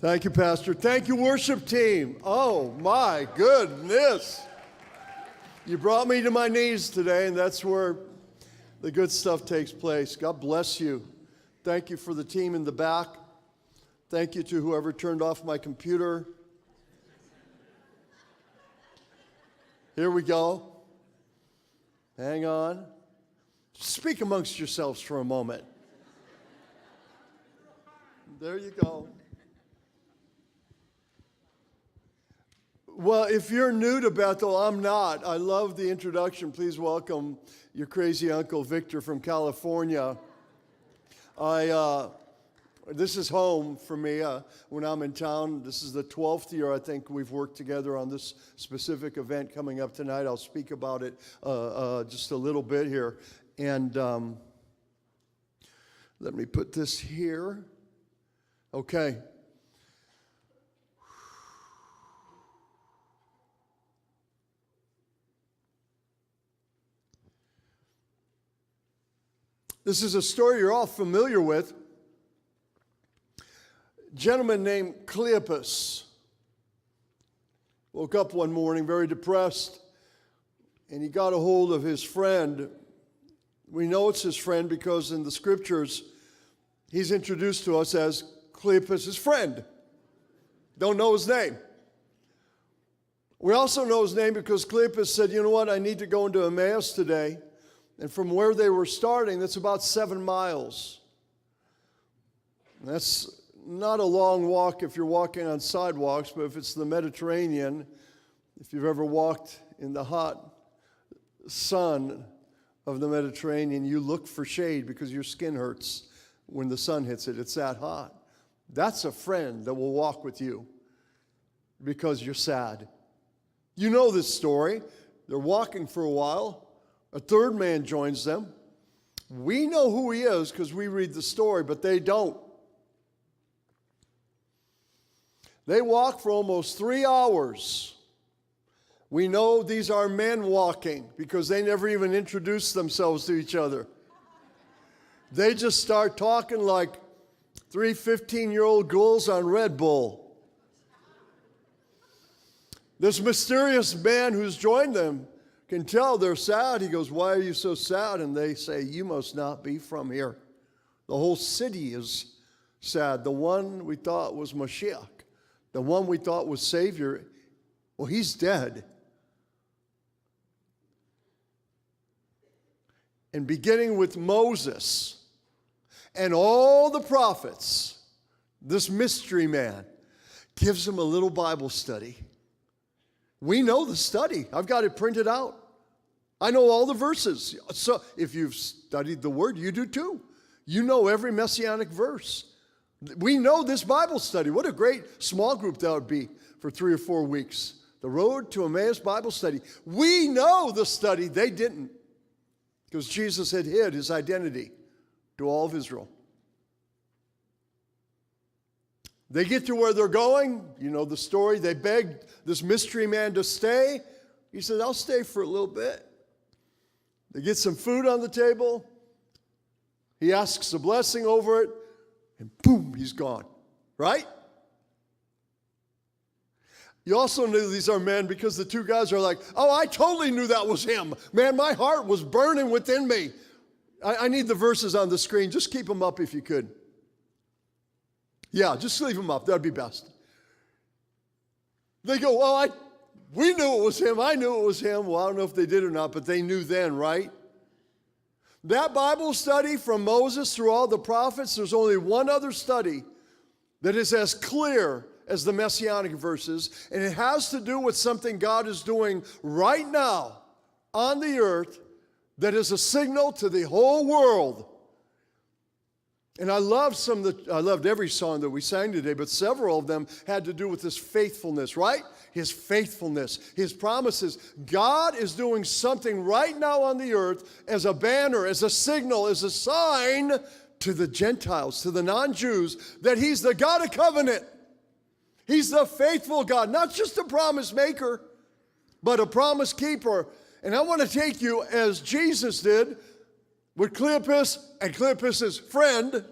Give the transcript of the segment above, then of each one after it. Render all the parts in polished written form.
Thank you, Pastor. Thank you, worship team. Oh, my goodness. You brought me to my knees today, and that's where the good stuff takes place. God bless you. Thank you for the team in the back. Thank you to whoever turned off my computer. Here we go. Hang on. Speak amongst yourselves for a moment. There you go. Well, if you're new to Bethel, I'm not. I love the introduction. Please welcome your crazy uncle Victor from California. This is home for me when I'm in town. This is the 12th year I think we've worked together on this specific event coming up tonight. I'll speak about it just a little bit here. And let me put this here. Okay. This is a story you're all familiar with. A gentleman named Cleopas woke up one morning very depressed, and he got a hold of his friend. We know it's his friend because in the scriptures, he's introduced to us as Cleopas' friend. Don't know his name. We also know his name because Cleopas said, you know what, I need to go into Emmaus today. And from where they were starting, that's about 7 miles. And that's not a long walk if you're walking on sidewalks, but if it's the Mediterranean, if you've ever walked in the hot sun of the Mediterranean, you look for shade because your skin hurts when the sun hits it. It's that hot. That's a friend that will walk with you because you're sad. You know this story. They're walking for a while. A third man joins them. We know who he is because we read the story, but they don't. They walk for almost 3 hours. We know these are men walking because they never even introduce themselves to each other. They just start talking like 3 15-year-old girls on Red Bull. This mysterious man who's joined them can tell they're sad. He goes, why are you so sad? And they say, you must not be from here. The whole city is sad. The one we thought was Mashiach, the one we thought was Savior, well, he's dead. And beginning with Moses and all the prophets, this mystery man gives them a little Bible study. We know the study. I've got it printed out. I know all the verses. So if you've studied the Word, you do too. You know every messianic verse. We know this Bible study. What a great small group that would be for 3 or 4 weeks. The Road to Emmaus Bible Study. We know the study. They didn't. Because Jesus had hid his identity to all of Israel. They get to where they're going. You know the story. They begged this mystery man to stay. He said, I'll stay for a little bit. They get some food on the table. He asks a blessing over it. And boom, he's gone. Right? You also knew these are men because the two guys are like, oh, I totally knew that was him. Man, my heart was burning within me. I need the verses on the screen. Just keep them up if you could. Yeah, just leave them up. That'd be best. They go, well, we knew it was him. I knew it was him. Well, I don't know if they did or not, but they knew then, right? That Bible study from Moses through all the prophets, there's only one other study that is as clear as the messianic verses, and it has to do with something God is doing right now on the earth that is a signal to the whole world. And I loved every song that we sang today, but several of them had to do with his faithfulness, right? His faithfulness, his promises. God is doing something right now on the earth as a banner, as a signal, as a sign to the Gentiles, to the non-Jews, that he's the God of covenant. He's the faithful God, not just a promise maker, but a promise keeper. And I want to take you, as Jesus did, with Cleopas and Cleopas' friend,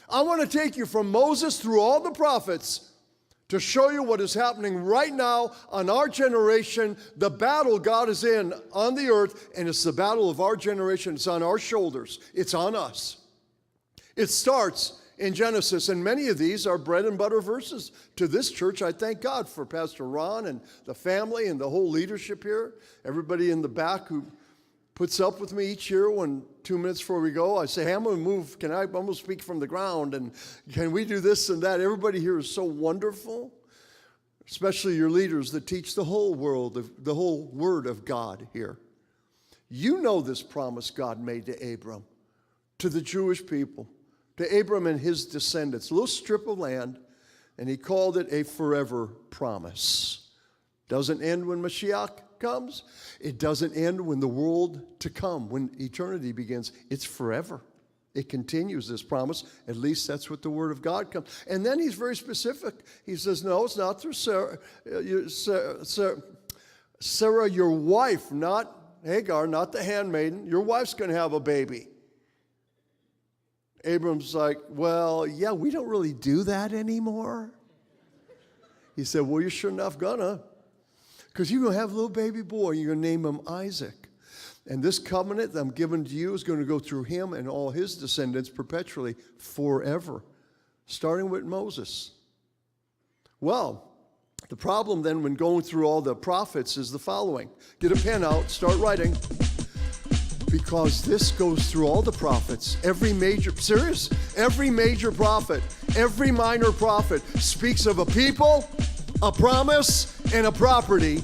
I want to take you from Moses through all the prophets to show you what is happening right now on our generation, the battle God is in on the earth, and it's the battle of our generation. It's on our shoulders. It's on us. It starts in Genesis, and many of these are bread and butter verses to this church. I thank God for Pastor Ron and the family and the whole leadership here, everybody in the back who puts up with me each year when 2 minutes before we go, I say, hey, I'm going to move. I'm going to speak from the ground, and can we do this and that? Everybody here is so wonderful, especially your leaders that teach the whole world, the whole word of God here. You know this promise God made to Abram, to the Jewish people, to Abram and his descendants, a little strip of land, and he called it a forever promise. Doesn't end when Mashiach comes. It doesn't end when the world to come, when eternity begins. It's forever. It continues, this promise. At least that's what the Word of God comes. And then he's very specific. He says, no, it's not through Sarah, Sarah, your wife, not Hagar, not the handmaiden. Your wife's going to have a baby. Abram's like, well, yeah, we don't really do that anymore. He said, well, you're sure enough gonna. Because you're going to have a little baby boy. You're going to name him Isaac. And this covenant that I'm giving to you is going to go through him and all his descendants perpetually, forever, starting with Moses. Well, the problem then when going through all the prophets is the following. Get a pen out, start writing. Because this goes through all the prophets. Every major prophet, every minor prophet speaks of a people, a promise, and a property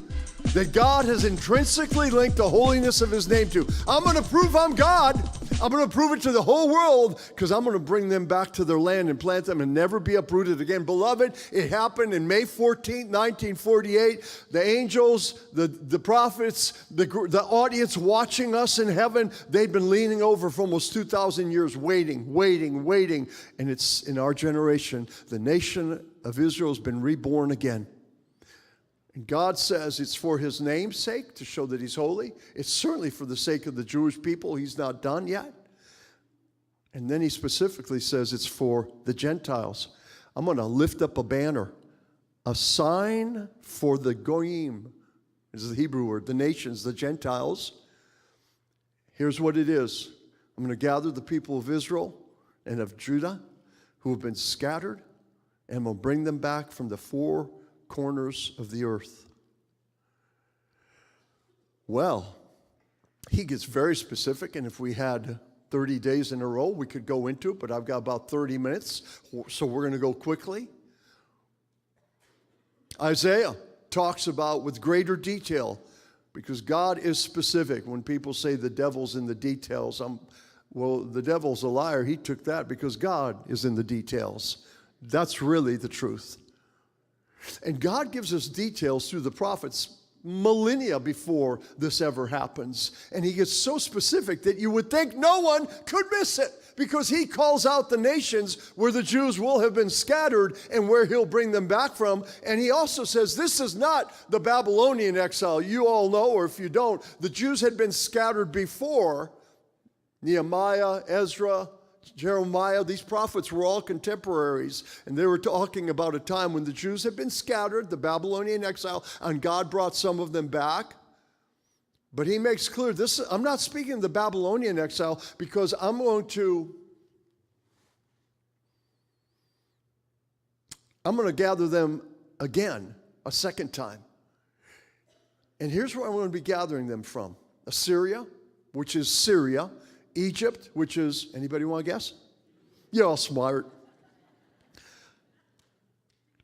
that God has intrinsically linked the holiness of his name to. I'm going to prove I'm God. I'm going to prove it to the whole world because I'm going to bring them back to their land and plant them and never be uprooted again. Beloved, it happened in May 14th, 1948. The angels, the prophets, the audience watching us in heaven, they'd been leaning over for almost 2,000 years, waiting. And it's in our generation, the nation of Israel has been reborn again. And God says it's for his name's sake, to show that he's holy. It's certainly for the sake of the Jewish people. He's not done yet. And then he specifically says it's for the Gentiles. I'm going to lift up a banner, a sign for the goyim. This is the Hebrew word, the nations, the Gentiles. Here's what it is. I'm going to gather the people of Israel and of Judah who have been scattered, and I'm going to bring them back from the four corners of the earth. Well, he gets very specific, and if we had 30 days in a row, we could go into it, but I've got about 30 minutes, so we're going to go quickly. Isaiah talks about with greater detail, because God is specific. When people say the devil's in the details, well, the devil's a liar. He took that because God is in the details. That's really the truth. And God gives us details through the prophets millennia before this ever happens. And he gets so specific that you would think no one could miss it, because he calls out the nations where the Jews will have been scattered and where he'll bring them back from. And he also says this is not the Babylonian exile. You all know, or if you don't, the Jews had been scattered before. Nehemiah, Ezra, Jeremiah, these prophets were all contemporaries, and they were talking about a time when the Jews had been scattered, the Babylonian exile, and God brought some of them back. But he makes clear, I'm not speaking of the Babylonian exile, because I'm going to gather them again, a second time. And here's where I'm going to be gathering them from. Assyria, which is Syria. Egypt, which is, anybody want to guess? You're all smart.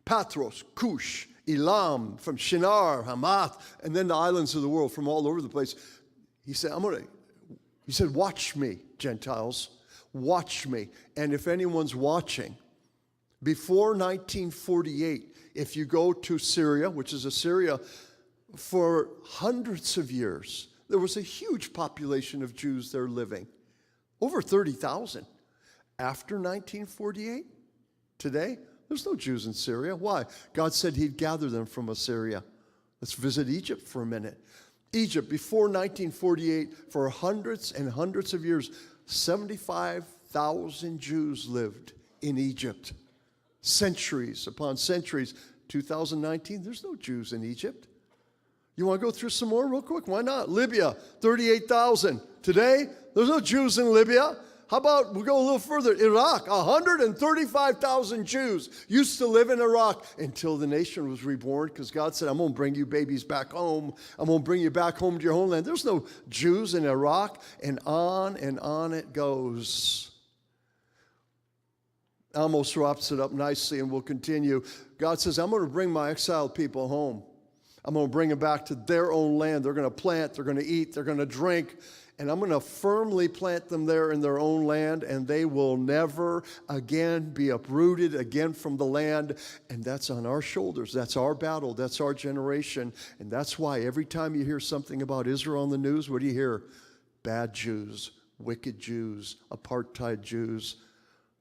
Patros, Cush, Elam, from Shinar, Hamath, and then the islands of the world from all over the place. He said, watch me, Gentiles, watch me. And if anyone's watching, before 1948, if you go to Syria, which is Assyria, for hundreds of years, there was a huge population of Jews there living. Over 30,000. After 1948, today, there's no Jews in Syria. Why? God said he'd gather them from Assyria. Let's visit Egypt for a minute. Egypt, before 1948, for hundreds and hundreds of years, 75,000 Jews lived in Egypt. Centuries upon centuries. 2019, there's no Jews in Egypt. You want to go through some more real quick? Why not? Libya, 38,000. Today, there's no Jews in Libya. How about we go a little further? Iraq, 135,000 Jews used to live in Iraq until the nation was reborn, because God said, I'm going to bring you babies back home. I'm going to bring you back home to your homeland. There's no Jews in Iraq, and on it goes. Almost wraps it up nicely, and we'll continue. God says, I'm going to bring my exiled people home. I'm going to bring them back to their own land. They're going to plant, they're going to eat, they're going to drink, and I'm going to firmly plant them there in their own land, and they will never again be uprooted again from the land. And that's on our shoulders. That's our battle. That's our generation. And that's why every time you hear something about Israel on the news, what do you hear? Bad Jews, wicked Jews, apartheid Jews,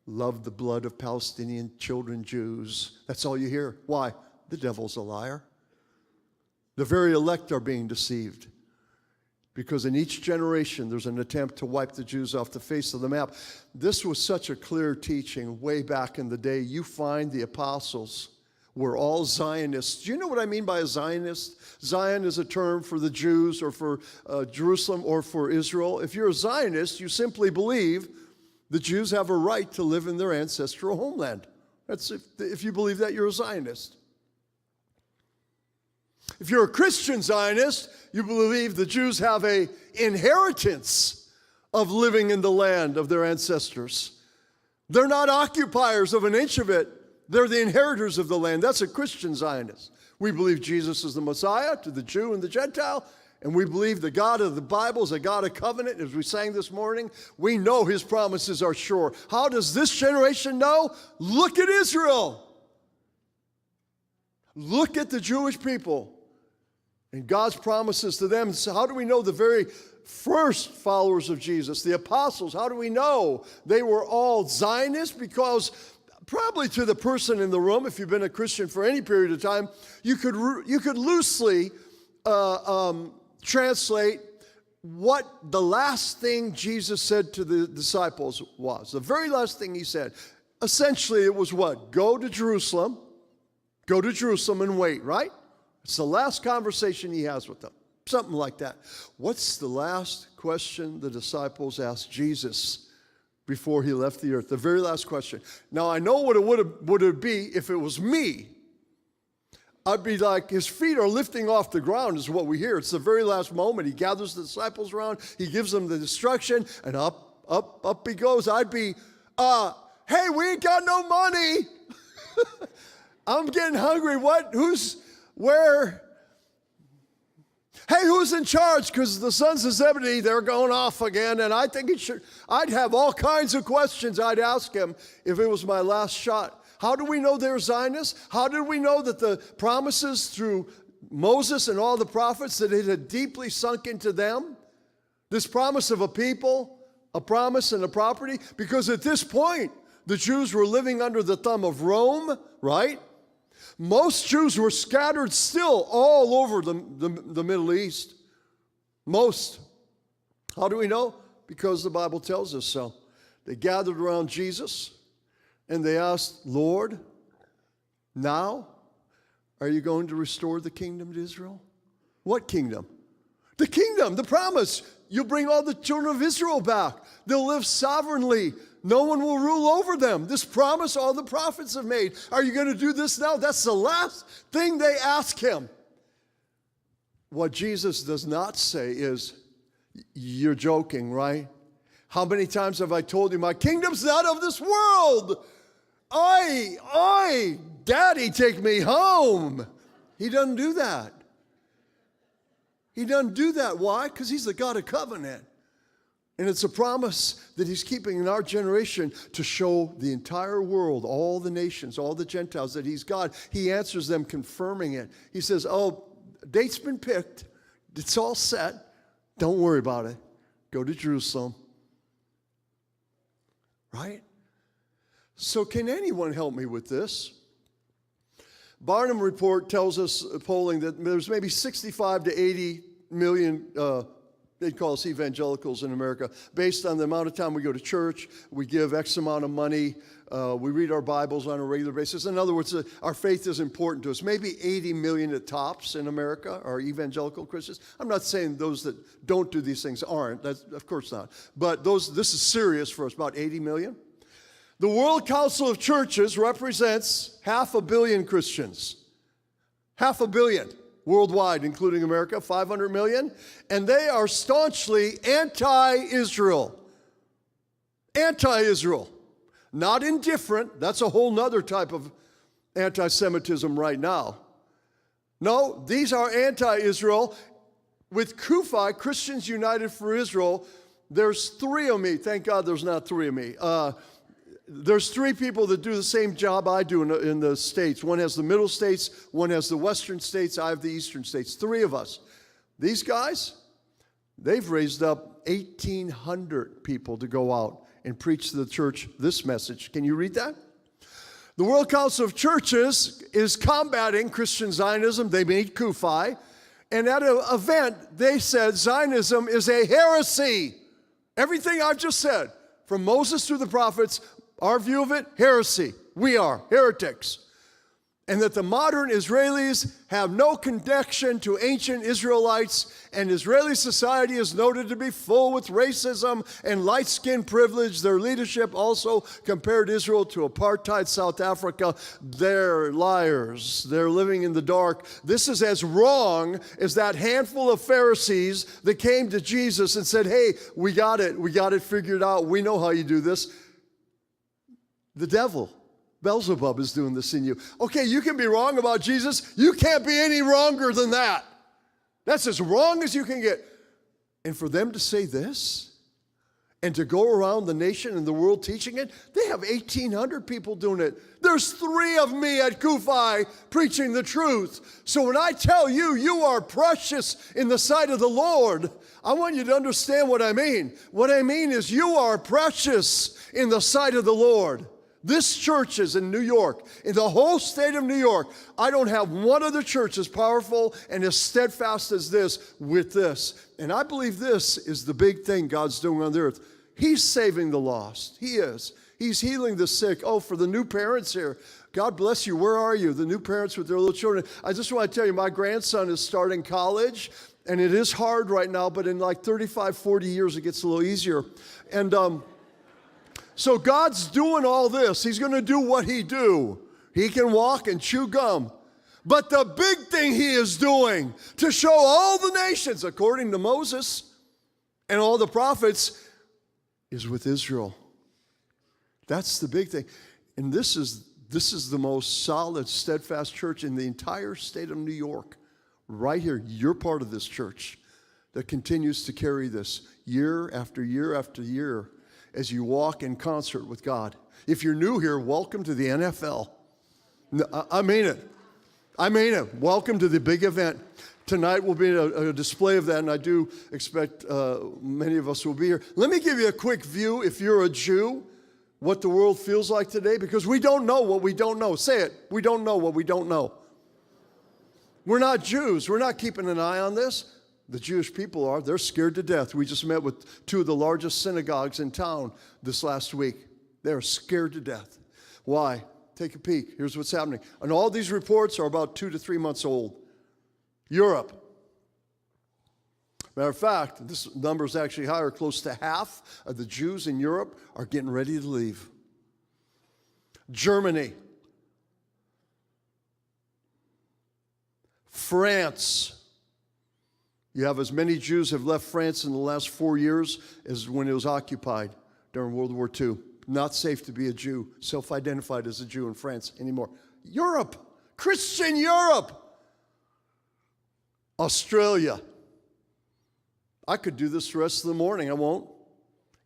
love the blood of Palestinian children Jews. That's all you hear. Why? The devil's a liar. The very elect are being deceived. Because in each generation, there's an attempt to wipe the Jews off the face of the map. This was such a clear teaching way back in the day. You find the apostles were all Zionists. Do you know what I mean by a Zionist? Zion is a term for the Jews, or for Jerusalem, or for Israel. If you're a Zionist, you simply believe the Jews have a right to live in their ancestral homeland. That's if you believe that, you're a Zionist. If you're a Christian Zionist, you believe the Jews have an inheritance of living in the land of their ancestors. They're not occupiers of an inch of it. They're the inheritors of the land. That's a Christian Zionist. We believe Jesus is the Messiah to the Jew and the Gentile, and we believe the God of the Bible is a God of covenant. As we sang this morning, we know his promises are sure. How does this generation know? Look at Israel. Look at the Jewish people and God's promises to them. So how do we know the very first followers of Jesus, the apostles, how do we know they were all Zionists? Because probably to the person in the room, if you've been a Christian for any period of time, you could loosely translate what the last thing Jesus said to the disciples was. The very last thing he said. Essentially, it was what? Go to Jerusalem and wait, right? It's the last conversation he has with them. Something like that. What's the last question the disciples asked Jesus before he left the earth? The very last question. Now, I know what it would be if it was me. I'd be like, his feet are lifting off the ground is what we hear. It's the very last moment. He gathers the disciples around. He gives them the instruction, and up he goes. I'd be, hey, we ain't got no money. I'm getting hungry. Where? Hey, who's in charge? Because the sons of Zebedee, they're going off again. And I think I'd have all kinds of questions I'd ask him if it was my last shot. How do we know they're Zionists? How did we know that the promises through Moses and all the prophets, that it had deeply sunk into them? This promise of a people, a promise and a property? Because at this point, the Jews were living under the thumb of Rome, right? Most Jews were scattered still all over the Middle East. Most. How do we know? Because the Bible tells us so. They gathered around Jesus and they asked, Lord, now are you going to restore the kingdom to Israel? What kingdom? The kingdom, the promise. You'll bring all the children of Israel back. They'll live sovereignly. No one will rule over them. This promise all the prophets have made. Are you going to do this now? That's the last thing they ask him. What Jesus does not say is, you're joking, right? How many times have I told you, my kingdom's not of this world. Daddy, take me home. He doesn't do that. He doesn't do that. Why? Because he's the God of covenant. And it's a promise that he's keeping in our generation to show the entire world, all the nations, all the Gentiles, that he's God. He answers them confirming it. He says, date's been picked. It's all set. Don't worry about it. Go to Jerusalem. Right? So can anyone help me with this? Barnum report tells us, polling, that there's maybe 65 to 80 million They'd call us evangelicals in America. Based on the amount of time we go to church, we give X amount of money, we read our Bibles on a regular basis. In other words, our faith is important to us. Maybe 80 million at tops in America are evangelical Christians. I'm not saying those that don't do these things aren't. That's, of course not. But this is serious for us, about 80 million. The World Council of Churches represents 500 million Christians. 500 million. Worldwide, including America, 500 million, and they are staunchly anti-Israel. Anti-Israel. Not indifferent. That's a whole nother type of anti-Semitism right now. No, these are anti-Israel. With CUFI, Christians United for Israel, there's three of me. Thank God there's not three of me. There's three people that do the same job I do in the states. One has the middle states, one has the western states, I have the eastern states. Three of us. These guys, they've raised up 1,800 people to go out and preach to the church this message. Can you read that? The World Council of Churches is combating Christian Zionism. They meet CUFI. And at an event, they said Zionism is a heresy. Everything I've just said, from Moses through the prophets, our view of it, heresy. We are heretics. And that the modern Israelis have no connection to ancient Israelites, and Israeli society is noted to be full with racism and light-skin privilege. Their leadership also compared Israel to apartheid South Africa. They're liars. They're living in the dark. This is as wrong as that handful of Pharisees that came to Jesus and said, hey, we got it figured out. We know how you do this. The devil, Beelzebub, is doing this in you. Okay, you can be wrong about Jesus. You can't be any wronger than that. That's as wrong as you can get. And for them to say this and to go around the nation and the world teaching it, they have 1,800 people doing it. There's three of me at CUFI preaching the truth. So when I tell you, you are precious in the sight of the Lord, I want you to understand what I mean. What I mean is you are precious in the sight of the Lord. This church is in New York, in the whole state of New York. I don't have one other church as powerful and as steadfast as this with this. And I believe this is the big thing God's doing on the earth. He's saving the lost. He is. He's healing the sick. Oh, for the new parents here, God bless you. Where are you? The new parents with their little children. I just want to tell you, my grandson is starting college, and it is hard right now, but in like 35, 40 years, it gets a little easier. And so God's doing all this. He's going to do what he do. He can walk and chew gum. But the big thing he is doing to show all the nations, according to Moses and all the prophets, is with Israel. That's the big thing. And this is the most solid, steadfast church in the entire state of New York. Right here, you're part of this church that continues to carry this year after year after year as you walk in concert with God. If you're new here, welcome to the NFL. I mean it. I mean it. Welcome to the big event. Tonight will be a display of that, and I do expect many of us will be here. Let me give you a quick view, if you're a Jew, what the world feels like today, because we don't know what we don't know. Say it. We don't know what we don't know. We're not Jews. We're not keeping an eye on this. The Jewish people are. They're scared to death. We just met with two of the largest synagogues in town this last week. They're scared to death. Why? Take a peek. Here's what's happening. And all these reports are about 2 to 3 months old. Europe. Matter of fact, this number is actually higher. Close to half of the Jews in Europe are getting ready to leave. Germany. France. You have as many Jews have left France in the last 4 years as when it was occupied during World War II. Not safe to be a Jew, self-identified as a Jew in France anymore. Europe, Christian Europe. Australia. I could do this the rest of the morning. I won't.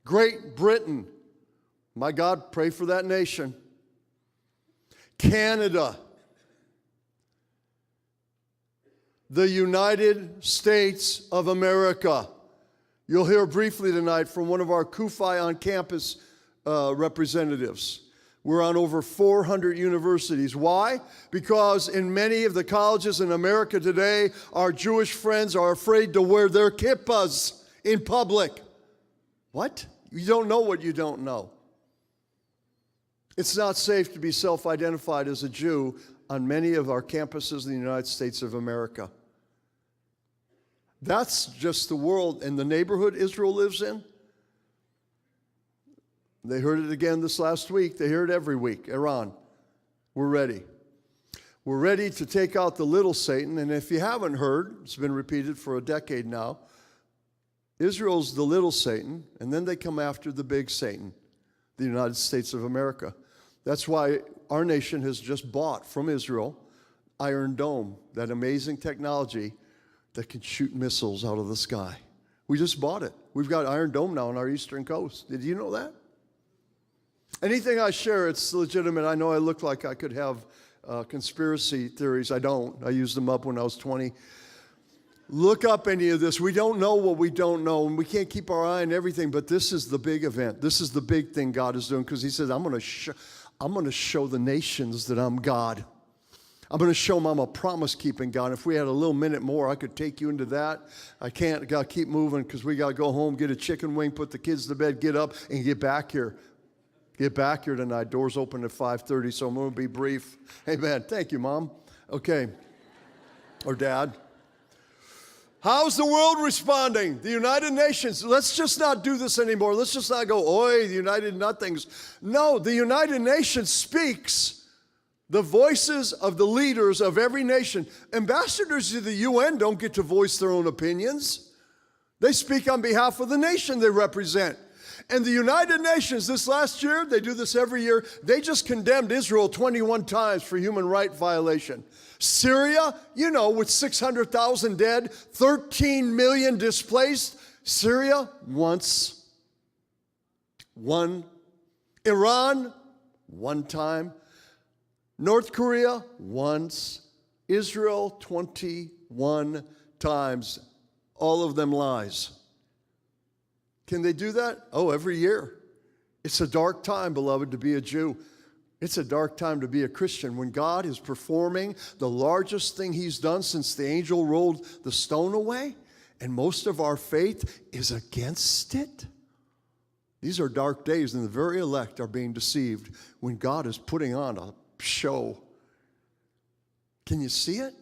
Great Britain. My God, pray for that nation. Canada. The United States of America. You'll hear briefly tonight from one of our CUFI on campus representatives. We're on over 400 universities. Why? Because in many of the colleges in America today, our Jewish friends are afraid to wear their kippahs in public. What? You don't know what you don't know. It's not safe to be self-identified as a Jew on many of our campuses in the United States of America. That's just the world and the neighborhood Israel lives in. They heard it again this last week. They hear it every week. Iran, we're ready. We're ready to take out the little Satan. And if you haven't heard, it's been repeated for a decade now, Israel's the little Satan, and then they come after the big Satan, the United States of America. That's why our nation has just bought from Israel Iron Dome, that amazing technology that can shoot missiles out of the sky. We just bought it. We've got Iron Dome now on our eastern coast. Did you know that? Anything I share, it's legitimate. I know I look like I could have conspiracy theories. I don't. I used them up when I was 20. Look up any of this. We don't know what we don't know, and we can't keep our eye on everything, but this is the big event. This is the big thing God is doing, because he says, I'm going to show the nations that I'm God. I'm going to show them I'm a promise-keeping God. If we had a little minute more, I could take you into that. I can't. Got to keep moving because we got to go home, get a chicken wing, put the kids to bed, get up, and get back here. Get back here tonight. Doors open at 5:30, so I'm going to be brief. Amen. Thank you, Mom. Okay. Or Dad. How's the world responding? The United Nations. Let's just not do this anymore. Let's just not go, oi, the United Nothings. No, the United Nations speaks the voices of the leaders of every nation. Ambassadors to the UN don't get to voice their own opinions. They speak on behalf of the nation they represent. And the United Nations, this last year, they do this every year, they just condemned Israel 21 times for human rights violation. Syria, you know, with 600,000 dead, 13 million displaced. Syria, once. One. Iran, one time. North Korea, once. Israel, 21 times. All of them lies. Can they do that? Oh, every year. It's a dark time, beloved, to be a Jew. It's a dark time to be a Christian when God is performing the largest thing he's done since the angel rolled the stone away, and most of our faith is against it. These are dark days, and the very elect are being deceived when God is putting on a show. Can you see it?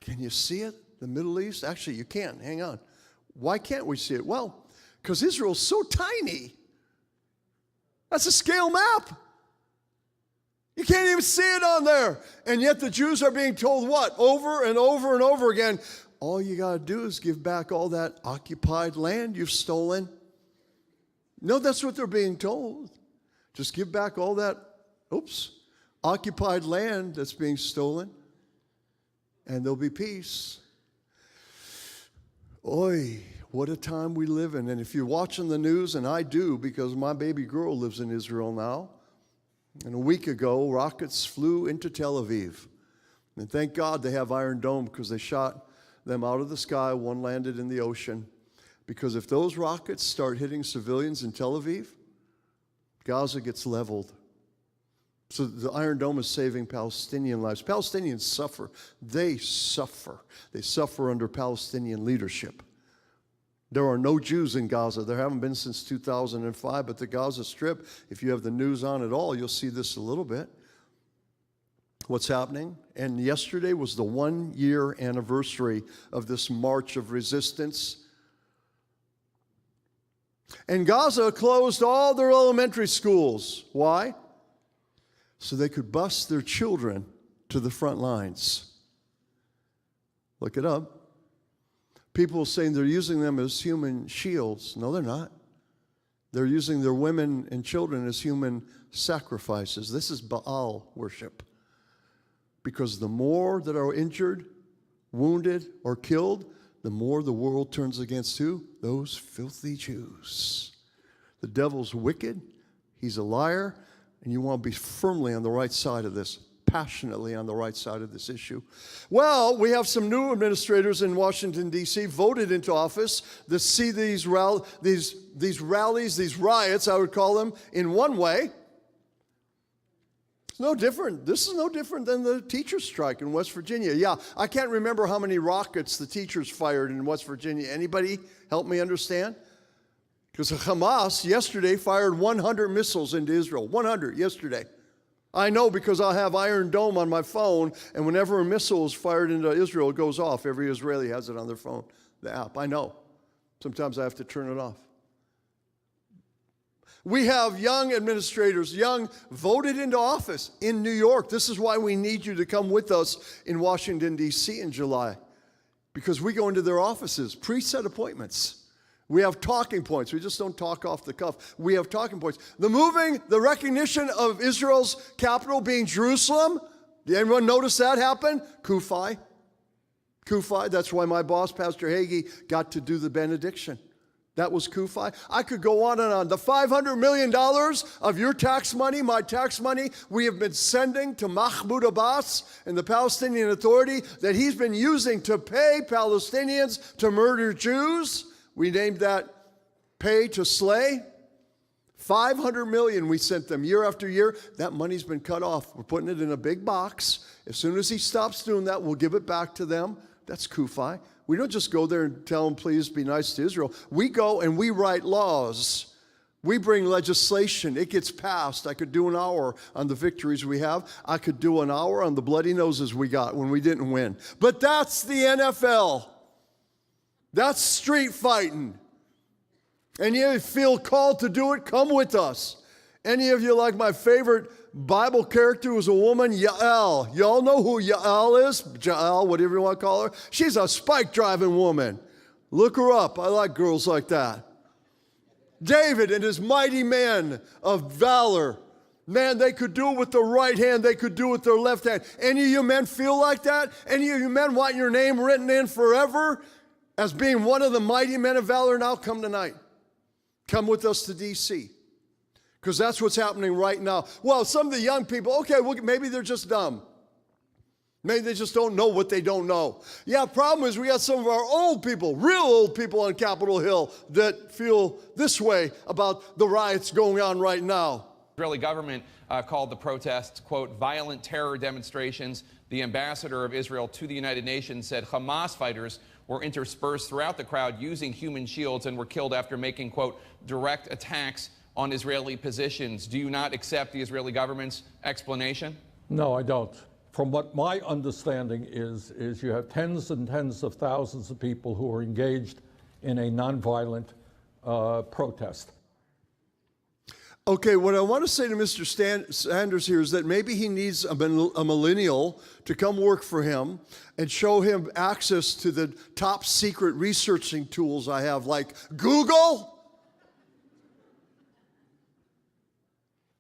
Can you see it? The Middle East? Actually, you can't. Hang on. Why can't we see it? Well, because Israel's so tiny. That's a scale map. You can't even see it on there. And yet the Jews are being told what? Over and over and over again. All you got to do is give back all that occupied land you've stolen. No, that's what they're being told. Just give back all that, occupied land that's being stolen, and there'll be peace. Oy, what a time we live in. And if you're watching the news, and I do because my baby girl lives in Israel now, and a week ago, rockets flew into Tel Aviv. And thank God they have Iron Dome because they shot them out of the sky. One landed in the ocean. Because if those rockets start hitting civilians in Tel Aviv, Gaza gets leveled. So the Iron Dome is saving Palestinian lives. Palestinians suffer. They suffer. They suffer under Palestinian leadership. There are no Jews in Gaza. There haven't been since 2005, but the Gaza Strip, if you have the news on at all, you'll see this a little bit. What's happening? And yesterday was the 1-year anniversary of this march of resistance. And Gaza closed all their elementary schools. Why? So they could bus their children to the front lines. Look it up. People saying they're using them as human shields. No, they're not. They're using their women and children as human sacrifices. This is Baal worship. Because the more that are injured, wounded, or killed, the more the world turns against who? Those filthy Jews. The devil's wicked. He's a liar. And you want to be firmly on the right side of this, passionately on the right side of this issue. Well, we have some new administrators in Washington, D.C., voted into office that see these rallies, these riots, I would call them, in one way. It's no different. This is no different than the teachers' strike in West Virginia. Yeah, I can't remember how many rockets the teachers fired in West Virginia. Anybody help me understand? Because Hamas yesterday fired 100 missiles into Israel. 100 yesterday. I know because I have Iron Dome on my phone, and whenever a missile is fired into Israel, it goes off. Every Israeli has it on their phone, the app. I know. Sometimes I have to turn it off. We have young administrators, voted into office in New York. This is why we need you to come with us in Washington, D.C. in July, because we go into their offices, preset appointments. We have talking points. We just don't talk off the cuff. We have talking points. The recognition of Israel's capital being Jerusalem. Did anyone notice that happen? Kufi. That's why my boss, Pastor Hagee, got to do the benediction. That was Kufi. I could go on and on. The $500 million of your tax money, my tax money, we have been sending to Mahmoud Abbas and the Palestinian Authority that he's been using to pay Palestinians to murder Jews. We named that Pay to Slay. $500 million we sent them year after year. That money's been cut off. We're putting it in a big box. As soon as he stops doing that, we'll give it back to them. That's Kufi. We don't just go there and tell them, please be nice to Israel. We go and we write laws. We bring legislation. It gets passed. I could do an hour on the victories we have. I could do an hour on the bloody noses we got when we didn't win. But that's the NFL. That's street fighting. And you feel called to do it, come with us. Any of you like my favorite Bible character was a woman, Yael. Y'all know who Yael is? Jael, whatever you want to call her. She's a spike-driving woman. Look her up. I like girls like that. David and his mighty men of valor. Man, they could do it with the right hand. They could do it with their left hand. Any of you men feel like that? Any of you men want your name written in forever as being one of the mighty men of valor? Now come tonight. Come with us to D.C. because that's what's happening right now. Well, some of the young people, okay, well, maybe they're just dumb. Maybe they just don't know what they don't know. Yeah, problem is we got some of our old people, real old people on Capitol Hill that feel this way about the riots going on right now. The Israeli government called the protests, quote, violent terror demonstrations. The ambassador of Israel to the United Nations said Hamas fighters were interspersed throughout the crowd using human shields and were killed after making, quote, direct attacks on Israeli positions. Do you not accept the Israeli government's explanation? No, I don't. From what my understanding is you have tens and tens of thousands of people who are engaged in a nonviolent protest. Okay, what I want to say to Mr. Sanders here is that maybe he needs a millennial to come work for him and show him access to the top secret researching tools I have, like Google.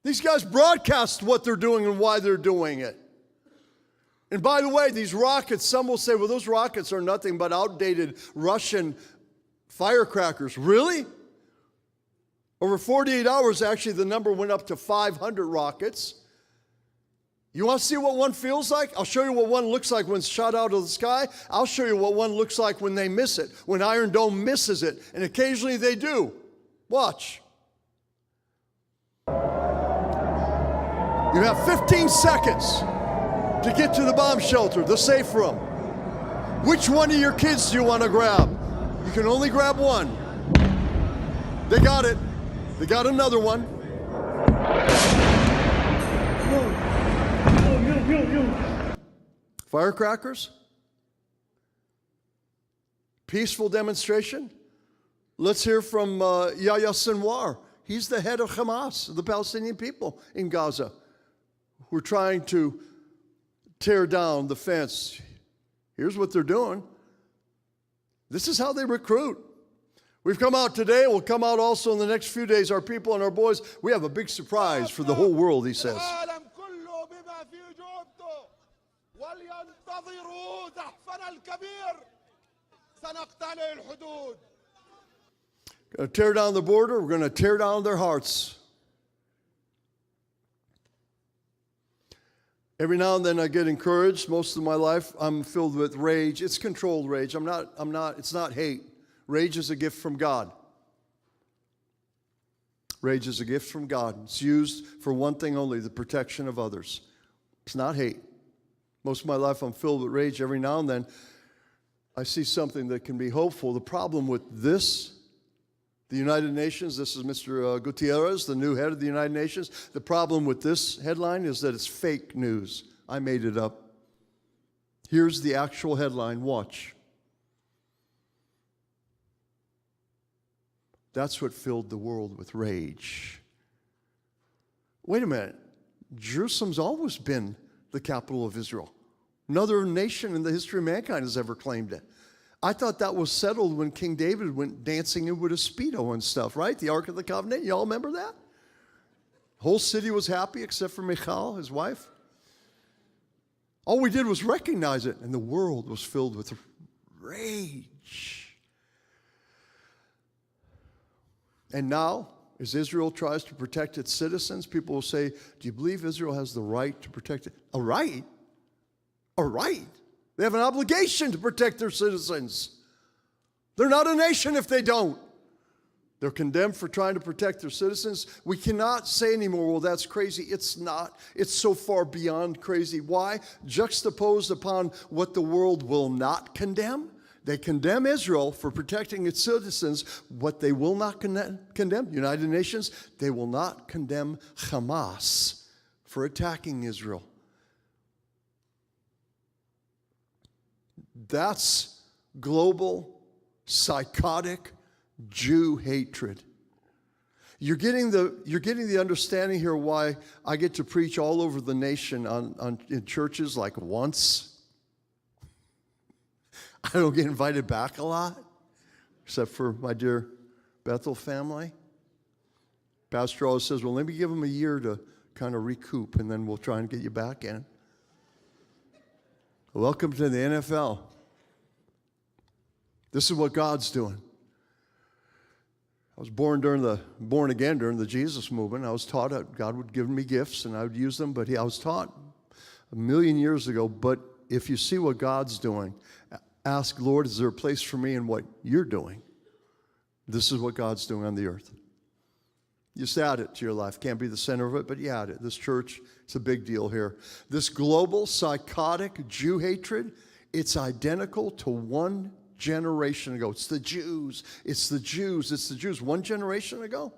These guys broadcast what they're doing and why they're doing it. And by the way, these rockets, some will say, well, those rockets are nothing but outdated Russian firecrackers. Really? Over 48 hours, actually, the number went up to 500 rockets. You want to see what one feels like? I'll show you what one looks like when it's shot out of the sky. I'll show you what one looks like when they miss it, when Iron Dome misses it. And occasionally they do. Watch. You have 15 seconds to get to the bomb shelter, the safe room. Which one of your kids do you want to grab? You can only grab one. They got it. They got another one. Firecrackers? Peaceful demonstration? Let's hear from Yahya Sinwar. He's the head of Hamas, the Palestinian people in Gaza. We're trying to tear down the fence. Here's what they're doing. This is how they recruit. We've come out today. We'll come out also in the next few days. Our people and our boys, we have a big surprise for the whole world, he says. Going to tear down the border. We're going to tear down their hearts. Every now and then I get encouraged. Most of my life I'm filled with rage. It's controlled rage. It's not hate. Rage is a gift from God. Rage is a gift from God. It's used for one thing only, the protection of others. It's not hate. Most of my life I'm filled with rage. Every now and then I see something that can be hopeful. The problem with this, the United Nations, this is Mr. Gutierrez, the new head of the United Nations. The problem with this headline is that it's fake news. I made it up. Here's the actual headline. Watch. That's what filled the world with rage. Wait a minute. Jerusalem's always been the capital of Israel. No other nation in the history of mankind has ever claimed it. I thought that was settled when King David went dancing in with a Speedo and stuff, right? The Ark of the Covenant. You all remember that? The whole city was happy except for Michal, his wife. All we did was recognize it, and the world was filled with rage. And now, as Israel tries to protect its citizens, people will say, do you believe Israel has the right to protect it? A right? A right? They have an obligation to protect their citizens. They're not a nation if they don't. They're condemned for trying to protect their citizens. We cannot say anymore, well, that's crazy. It's not. It's so far beyond crazy. Why? Juxtaposed upon what the world will not condemn. They condemn Israel for protecting its citizens. What they will not condemn, United Nations, they will not condemn Hamas for attacking Israel. That's global, psychotic Jew hatred. You're getting the understanding here why I get to preach all over the nation in churches like once. I don't get invited back a lot, except for my dear Bethel family. Pastor always says, well, let me give them a year to kind of recoup, and then we'll try and get you back in. Welcome to the NFL. This is what God's doing. I was born again during the Jesus movement. I was taught that God would give me gifts, and I would use them, but I was taught 1,000,000 years ago, but if you see what God's doing, ask, Lord, is there a place for me in what you're doing? This is what God's doing on the earth. You just add it to your life. Can't be the center of it, but you add it. This church, it's a big deal here. This global, psychotic Jew hatred, it's identical to one generation ago. It's the Jews. It's the Jews. It's the Jews. 1 generation ago.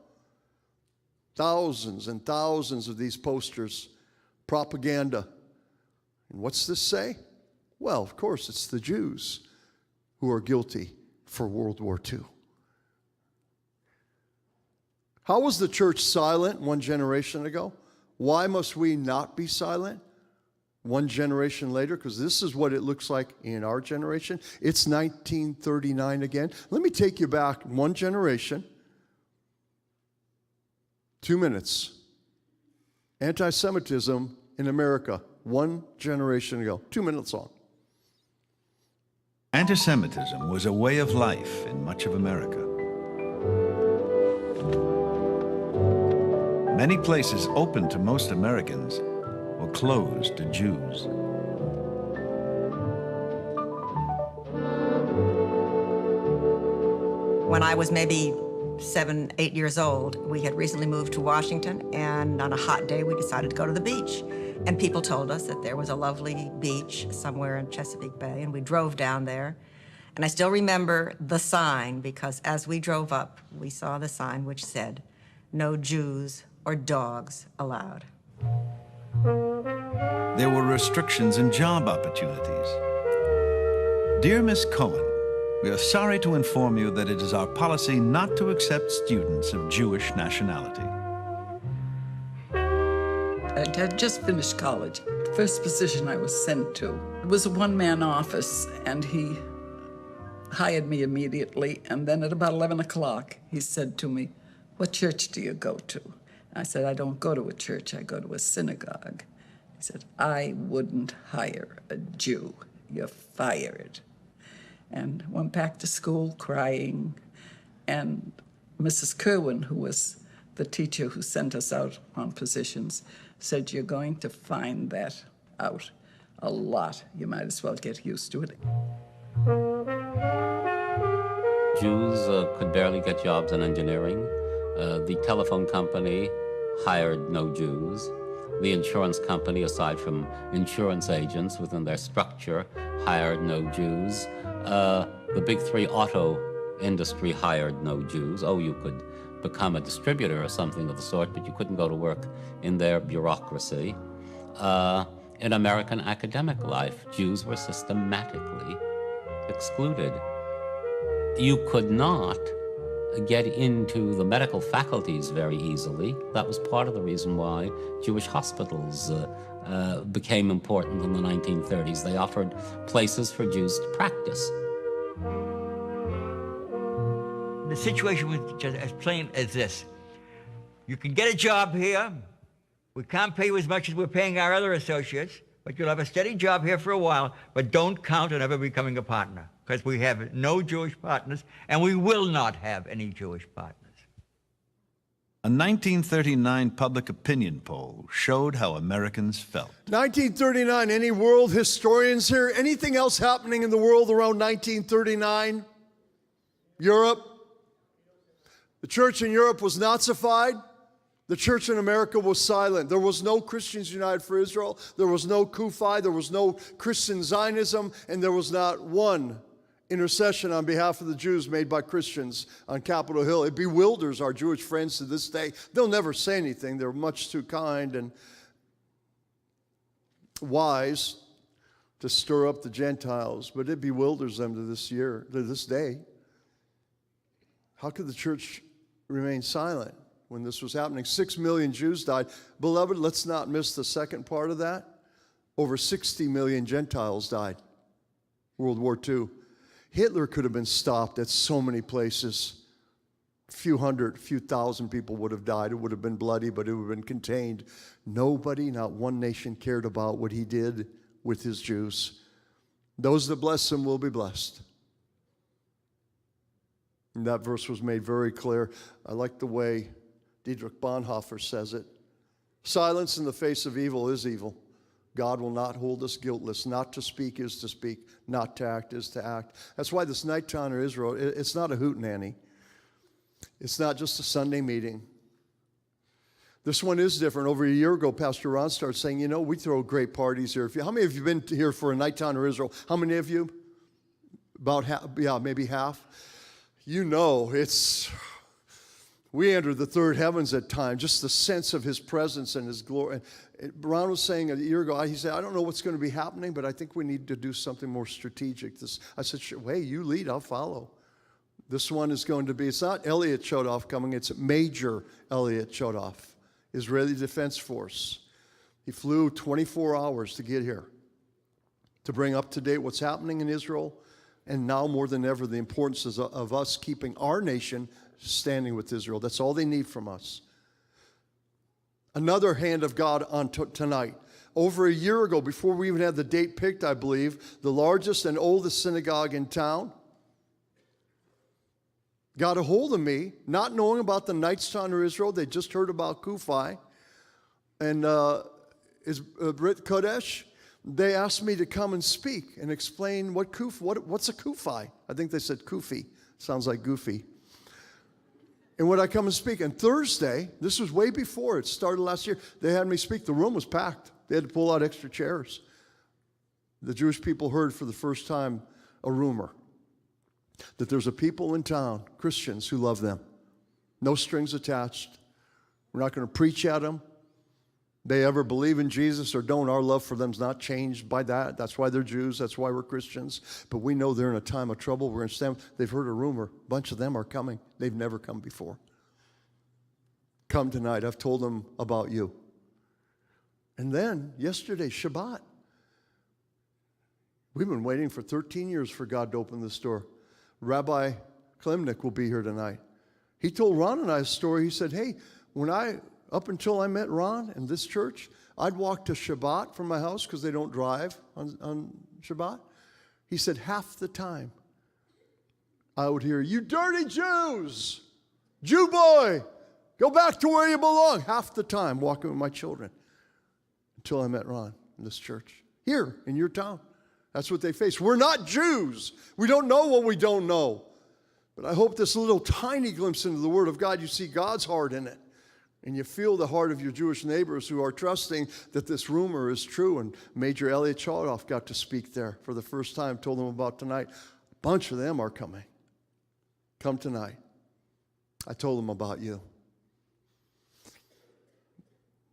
Thousands and thousands of these posters, propaganda. And what's this say? Well, of course, it's the Jews who are guilty for World War II. How was the church silent 1 generation ago? Why must we not be silent 1 generation later? Because this is what it looks like in our generation. It's 1939 again. Let me take you back 1 generation. 2 minutes. Anti-Semitism in America 1 generation ago. 2 minutes long. Anti-Semitism was a way of life in much of America. Many places open to most Americans were closed to Jews. When I was maybe 7, 8 years old, we had recently moved to Washington, and on a hot day we decided to go to the beach. And people told us that there was a lovely beach somewhere in Chesapeake Bay, and we drove down there. And I still remember the sign, because as we drove up, we saw the sign which said, "No Jews or dogs allowed." There were restrictions in job opportunities. Dear Miss Cohen, we are sorry to inform you that it is our policy not to accept students of Jewish nationality. I had just finished college. The first position I was sent to, it was a one-man office, and he hired me immediately. And then at about 11 o'clock, he said to me, "What church do you go to?" I said, "I don't go to a church, I go to a synagogue." He said, "I wouldn't hire a Jew. You're fired." And went back to school crying. And Mrs. Kerwin, who was the teacher who sent us out on positions, said, "You're going to find that out a lot. You might as well get used to it." Jews could barely get jobs in engineering. The telephone company hired no Jews. The insurance company, aside from insurance agents within their structure, hired no Jews. The big three auto industry hired no Jews. Oh, you could become a distributor or something of the sort, but you couldn't go to work in their bureaucracy. In American academic life, Jews were systematically excluded. You could not get into the medical faculties very easily. That was part of the reason why Jewish hospitals became important in the 1930s. They offered places for Jews to practice. The situation was just as plain as this. You can get a job here. We can't pay you as much as we're paying our other associates, but you'll have a steady job here for a while, but don't count on ever becoming a partner, because we have no Jewish partners, and we will not have any Jewish partners. A 1939 public opinion poll showed how Americans felt. 1939, any world historians here? Anything else happening in the world around 1939? Europe? The church in Europe was Nazified. The church in America was silent. There was no Christians United for Israel. There was no CUFI. There was no Christian Zionism. And there was not one intercession on behalf of the Jews made by Christians on Capitol Hill. It bewilders our Jewish friends to this day. They'll never say anything. They're much too kind and wise to stir up the Gentiles. But it bewilders them to this day. How could the church remain silent when this was happening? 6 million Jews died. Beloved, let's not miss the second part of that. Over 60 million Gentiles died. World War II. Hitler could have been stopped at so many places. A few thousand people would have died. It would have been bloody, but it would have been contained. Nobody, not one nation, cared about what he did with his Jews. Those that bless him will be blessed. And that verse was made very clear. I like the way Dietrich Bonhoeffer says it. Silence in the face of evil is evil. God will not hold us guiltless. Not to speak is to speak. Not to act is to act. That's why this night town in Israel, it's not a hootenanny. It's not just a Sunday meeting. This one is different. Over a year ago, Pastor Ron started saying, you know, we throw great parties here. How many of you have been here for a night town in Israel? How many of you? About half, yeah, maybe half. You know, we enter the third heavens at times, just the sense of his presence and his glory. And Ron was saying a year ago, he said, I don't know what's going to be happening, but I think we need to do something more strategic. I said, sure, hey, you lead, I'll follow. This one is going to be, it's not Elliot Chodoff coming, it's Major Elliot Chodoff, Israeli Defense Force. He flew 24 hours to get here, to bring up to date what's happening in Israel. And now more than ever, the importance of us keeping our nation standing with Israel. That's all they need from us. Another hand of God on tonight. Over a year ago, before we even had the date picked, I believe, the largest and oldest synagogue in town got a hold of me, not knowing about the Nights Town of Israel. They just heard about CUFI. And Brit Kodesh, they asked me to come and speak and explain what's a CUFI. I think they said Kufi. Sounds like goofy. And would I come and speak? And Thursday, this was way before it started last year, they had me speak. The room was packed. They had to pull out extra chairs. The Jewish people heard for the first time a rumor that there's a people in town, Christians, who love them. No strings attached. We're not going to preach at them. They ever believe in Jesus or don't, our love for them is not changed by that. That's why they're Jews. That's why we're Christians. But we know they're in a time of trouble. We're going to stand. They've heard a rumor. A bunch of them are coming. They've never come before. Come tonight. I've told them about you. And then, yesterday, Shabbat. We've been waiting for 13 years for God to open this door. Rabbi Klimnik will be here tonight. He told Ron and I a story. He said, hey, up until I met Ron in this church, I'd walk to Shabbat from my house because they don't drive on Shabbat. He said, half the time I would hear, you dirty Jews, Jew boy, go back to where you belong. Half the time walking with my children until I met Ron in this church. Here in your town. That's what they face. We're not Jews. We don't know what we don't know. But I hope this little tiny glimpse into the Word of God, you see God's heart in it. And you feel the heart of your Jewish neighbors who are trusting that this rumor is true. And Major Elliot Chodoff got to speak there for the first time, told them about tonight. A bunch of them are coming. Come tonight. I told them about you.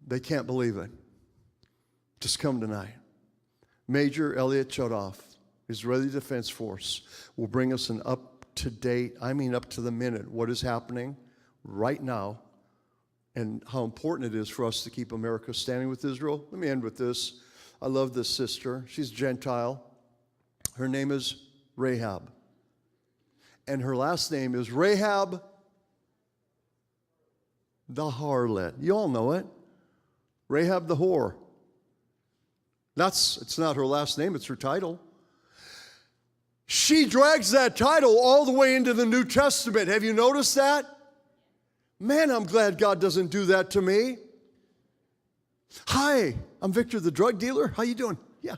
They can't believe it. Just come tonight. Major Elliot Chodoff, Israeli Defense Force, will bring us an up-to-date, I mean up to the minute, what is happening right now and how important it is for us to keep America standing with Israel. Let me end with this. I love this sister. She's Gentile. Her name is Rahab. And her last name is Rahab the harlot. You all know it. Rahab the whore. It's not her last name, it's her title. She drags that title all the way into the New Testament. Have you noticed that? Man, I'm glad God doesn't do that to me. Hi, I'm Victor the drug dealer. How you doing? Yeah.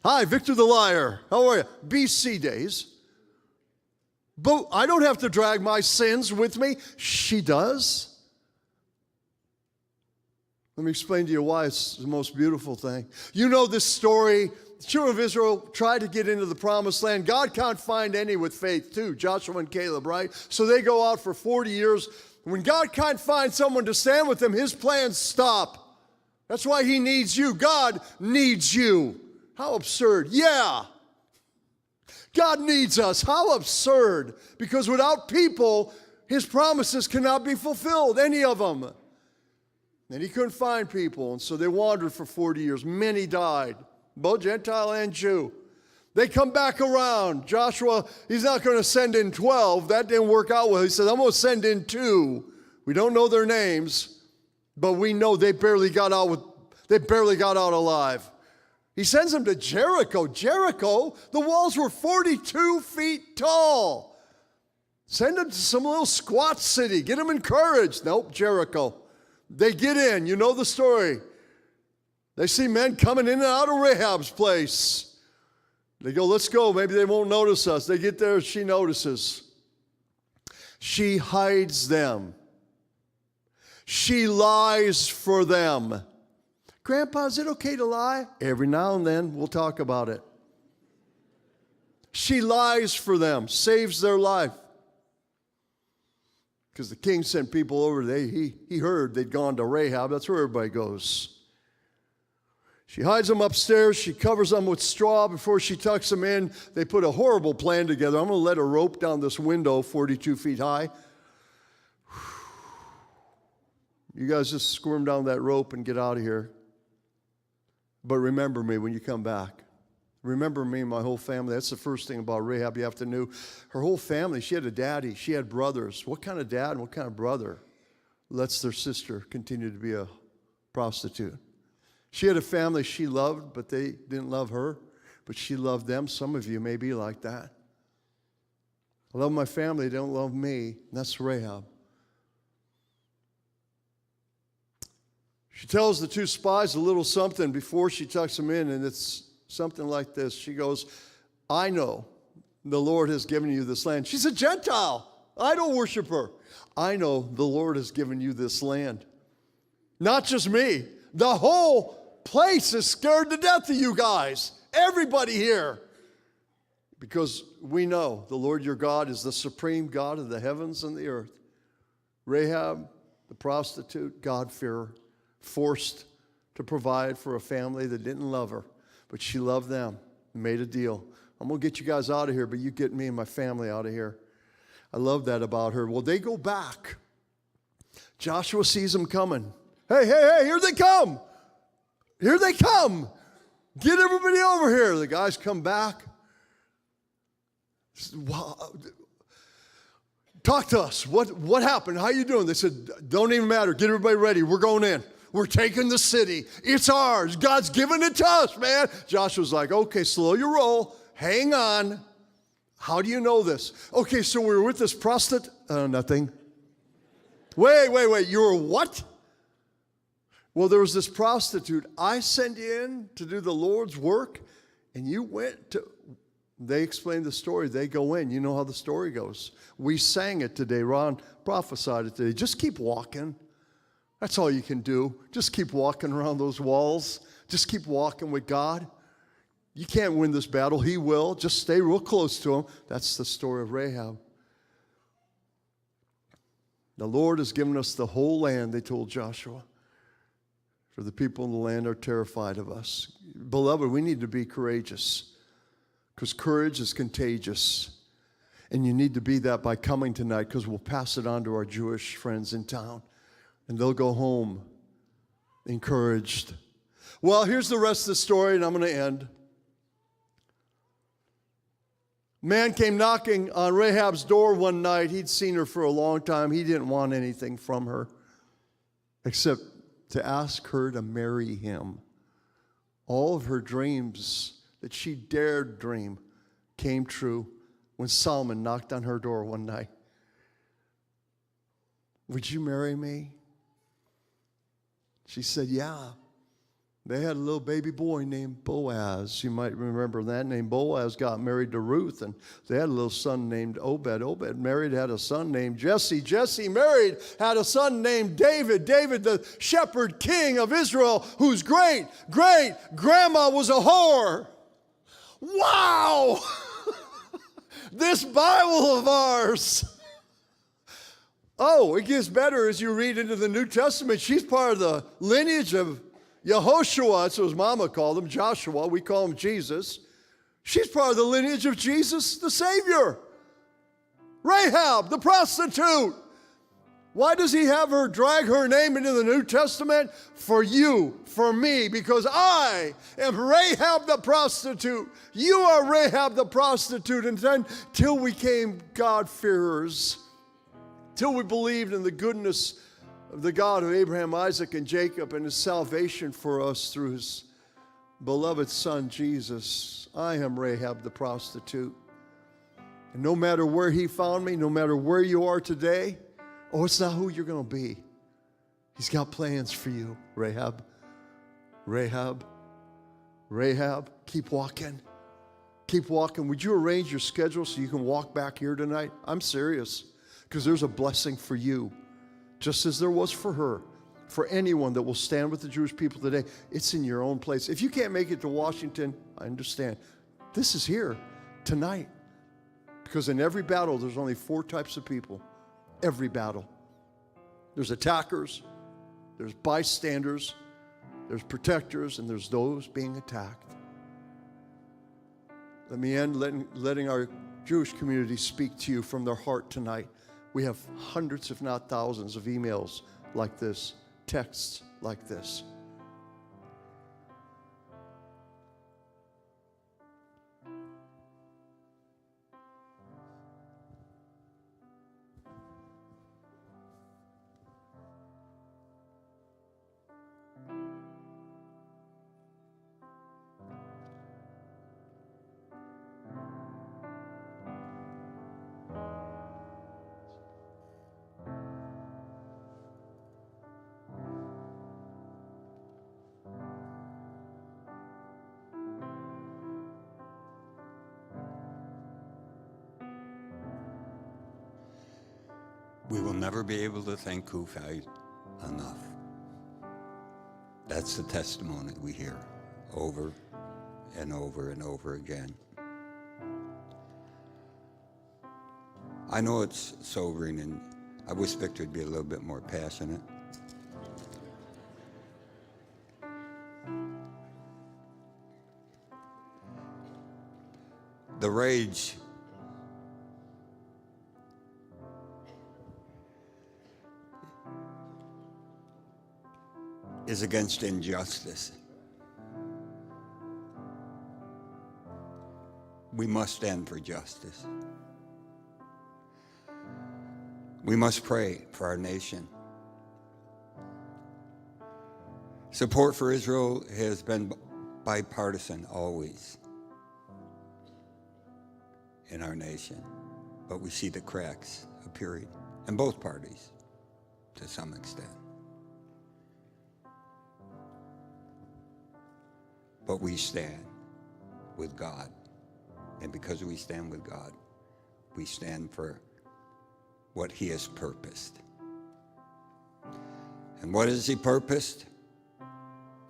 Hi, Victor the liar. How are you? BC days. But I don't have to drag my sins with me. She does. Let me explain to you why it's the most beautiful thing. You know this story. The children of Israel tried to get into the promised land. God can't find any with faith too, Joshua and Caleb, right? So they go out for 40 years. When God can't find someone to stand with him, his plans stop. That's why he needs you. God needs you. How absurd. Yeah. God needs us. How absurd. Because without people, his promises cannot be fulfilled, any of them. And he couldn't find people, and so they wandered for 40 years. Many died, both Gentile and Jew. They come back around. Joshua, he's not going to send in 12. That didn't work out well. He said, I'm going to send in 2. We don't know their names, but we know they barely got out alive. He sends them to Jericho. Jericho, the walls were 42 feet tall. Send them to some little squat city. Get them encouraged. Nope, Jericho. They get in. You know the story. They see men coming in and out of Rahab's place. They go, let's go. Maybe they won't notice us. They get there, she notices. She hides them. She lies for them. Grandpa, is it okay to lie? Every now and then, we'll talk about it. She lies for them, saves their life. Because the king sent people over, he heard they'd gone to Rahab. That's where everybody goes. She hides them upstairs. She covers them with straw before she tucks them in. They put a horrible plan together. I'm going to let a rope down this window 42 feet high. You guys just squirm down that rope and get out of here. But remember me when you come back. Remember me and my whole family. That's the first thing about Rahab you have to know. Her whole family, she had a daddy. She had brothers. What kind of dad and what kind of brother lets their sister continue to be a prostitute? She had a family she loved, but they didn't love her. But she loved them. Some of you may be like that. I love my family. They don't love me. And that's Rahab. She tells the 2 spies a little something before she tucks them in, and it's something like this. She goes, I know the Lord has given you this land. She's a Gentile. I don't worship her. I know the Lord has given you this land. Not just me. The whole place is scared to death of you guys. Everybody here. Because we know the Lord your God is the supreme God of the heavens and the earth. Rahab, the prostitute, God-fearer, forced to provide for a family that didn't love her. But she loved them and made a deal. I'm going to get you guys out of here, but you get me and my family out of here. I love that about her. Well, they go back. Joshua sees them coming. Hey, here they come. Here they come. Get everybody over here. The guys come back. Wow. Talk to us. What happened? How you doing? They said, don't even matter. Get everybody ready. We're going in. We're taking the city. It's ours. God's given it to us, man. Joshua's like, okay, slow your roll. Hang on. How do you know this? Okay, so we were with this prostitute. Nothing. Wait. You were what? Well, there was this prostitute. I sent you in to do the Lord's work, and you went to... They explain the story. They go in. You know how the story goes. We sang it today. Ron prophesied it today. Just keep walking. That's all you can do. Just keep walking around those walls. Just keep walking with God. You can't win this battle. He will. Just stay real close to him. That's the story of Rahab. The Lord has given us the whole land, they told Joshua. For the people in the land are terrified of us. Beloved, we need to be courageous, because courage is contagious. And you need to be that by coming tonight, because we'll pass it on to our Jewish friends in town. And they'll go home encouraged. Well, here's the rest of the story, and I'm going to end. Man came knocking on Rahab's door one night. He'd seen her for a long time. He didn't want anything from her except to ask her to marry him. All of her dreams that she dared dream came true when Solomon knocked on her door one night. Would you marry me? She said, yeah. They had a little baby boy named Boaz. You might remember that name. Boaz got married to Ruth, and they had a little son named Obed. Obed married, had a son named Jesse. Jesse married, had a son named David. David, the shepherd king of Israel, whose great-great-grandma was a whore. Wow! This Bible of ours. Oh, it gets better as you read into the New Testament. She's part of the lineage of Yehoshua, that's what his mama called him, Joshua. We call him Jesus. She's part of the lineage of Jesus, the Savior. Rahab, the prostitute. Why does he have her drag her name into the New Testament? For you, for me, because I am Rahab the prostitute. You are Rahab the prostitute. And then till we came God-fearers, till we believed in the goodness of the God of Abraham, Isaac, and Jacob, and his salvation for us through his beloved son, Jesus. I am Rahab the prostitute. And no matter where he found me, no matter where you are today, oh, it's not who you're going to be. He's got plans for you, Rahab. Rahab. Rahab, keep walking. Keep walking. Would you arrange your schedule so you can walk back here tonight? I'm serious, because there's a blessing for you. Just as there was for her, for anyone that will stand with the Jewish people today. It's in your own place. If you can't make it to Washington, I understand. This is here tonight. Because in every battle, there's only 4 types of people. Every battle. There's attackers, there's bystanders, there's protectors, and there's those being attacked. Let me end letting our Jewish community speak to you from their heart tonight. We have hundreds, if not thousands, of emails like this, texts like this. We will never be able to thank Kufi enough. That's the testimony we hear over and over and over again. I know it's sobering, and I wish Victor would be a little bit more passionate. The rage is against injustice. We must stand for justice. We must pray for our nation. Support for Israel has been bipartisan always in our nation, but we see the cracks appearing in both parties to some extent. But we stand with God And because we stand with God, we stand for what he has purposed. And what has he purposed?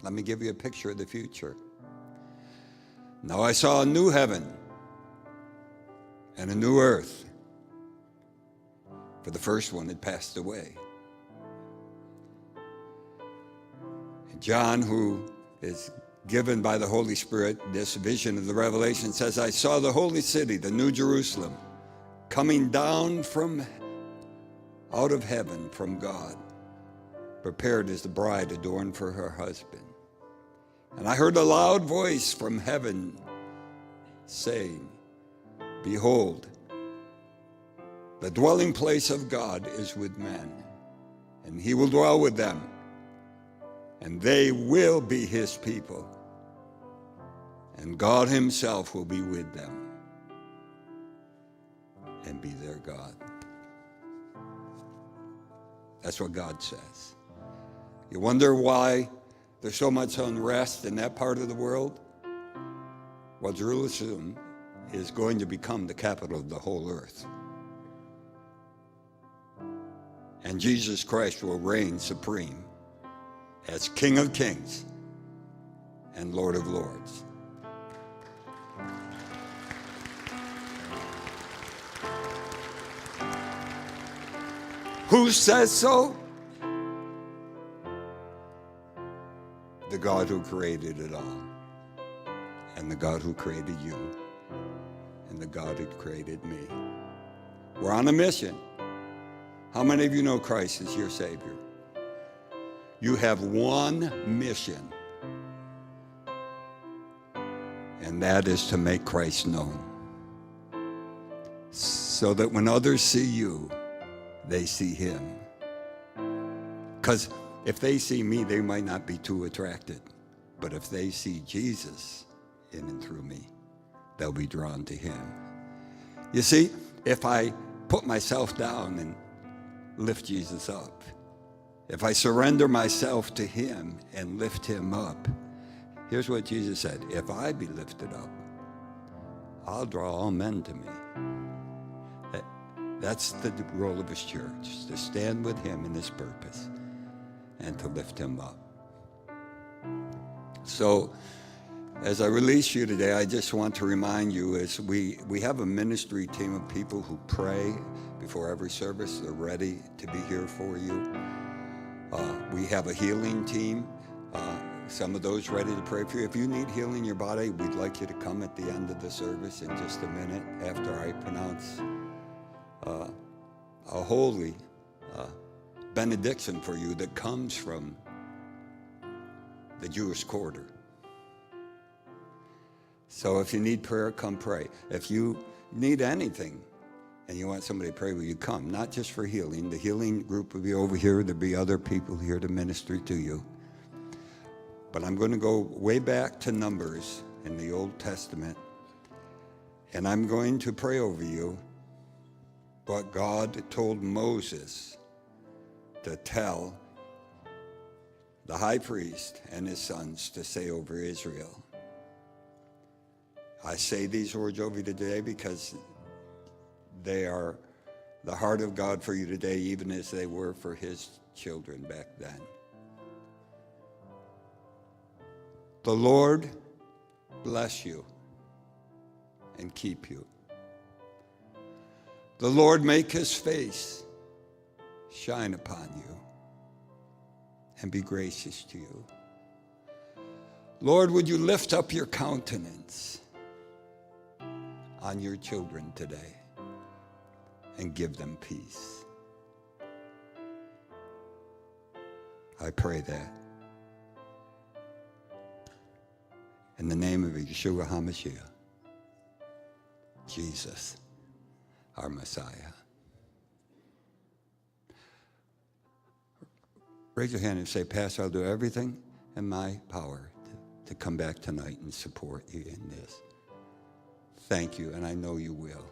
Let me give you a picture of the future. Now I saw a new heaven and a new earth, for the first one had passed away. And John, who is given by the Holy Spirit this vision of the Revelation, says, I saw the holy city, the New Jerusalem, coming down from out of heaven from God, prepared as the bride adorned for her husband. And I heard a loud voice from heaven saying, Behold, the dwelling place of God is with men, and he will dwell with them, and they will be his people, and God himself will be with them and be their God. That's what God says. You wonder why there's so much unrest in that part of the world? Well, Jerusalem is going to become the capital of the whole earth. And Jesus Christ will reign supreme as King of Kings and Lord of Lords. Who says so? The God who created it all, and the God who created you, and the God who created me. We're on a mission. How many of you know Christ is your Savior? You have one mission, and that is to make Christ known, so that when others see you, they see him. Because if they see me, they might not be too attracted. But if they see Jesus in and through me, they'll be drawn to him. You see, if I put myself down and lift Jesus up, if I surrender myself to him and lift him up, here's what Jesus said, if I be lifted up, I'll draw all men to me. That's the role of his church, to stand with him in his purpose and to lift him up. So as I release you today, I just want to remind you, as we have a ministry team of people who pray before every service. They're ready to be here for you. We have a healing team. Some of those ready to pray for you. If you need healing in your body, we'd like you to come at the end of the service in just a minute after I pronounce a holy benediction for you that comes from the Jewish quarter. So if you need prayer, come pray. If you need anything and you want somebody to pray with you, come. Not just for healing. The healing group will be over here. There'll be other people here to minister to you. But I'm going to go way back to Numbers in the Old Testament, and I'm going to pray over you what God told Moses to tell the high priest and his sons to say over Israel. I say these words over you today because they are the heart of God for you today, even as they were for his children back then. The Lord bless you and keep you. The Lord make his face shine upon you and be gracious to you. Lord, would you lift up your countenance on your children today and give them peace. I pray that in the name of Yeshua HaMashiach, Jesus, our Messiah. Raise your hand and say, Pastor, I'll do everything in my power to come back tonight and support you in this. Thank you, and I know you will.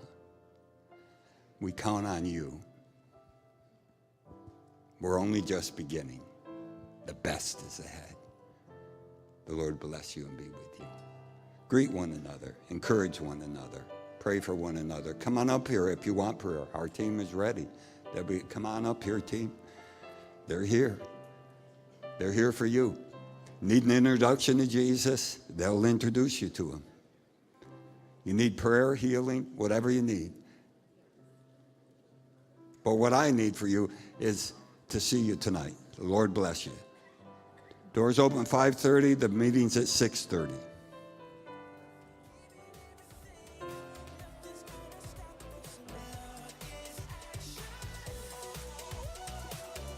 We count on you. We're only just beginning. The best is ahead. The Lord bless you and be with you. Greet one another. Encourage one another. Pray for one another. Come on up here if you want prayer. Our team is ready. Come on up here, team. They're here. They're here for you. Need an introduction to Jesus? They'll introduce you to him. You need prayer, healing, whatever you need. But what I need for you is to see you tonight. The Lord bless you. Doors open 5:30. The meeting's at 6:30.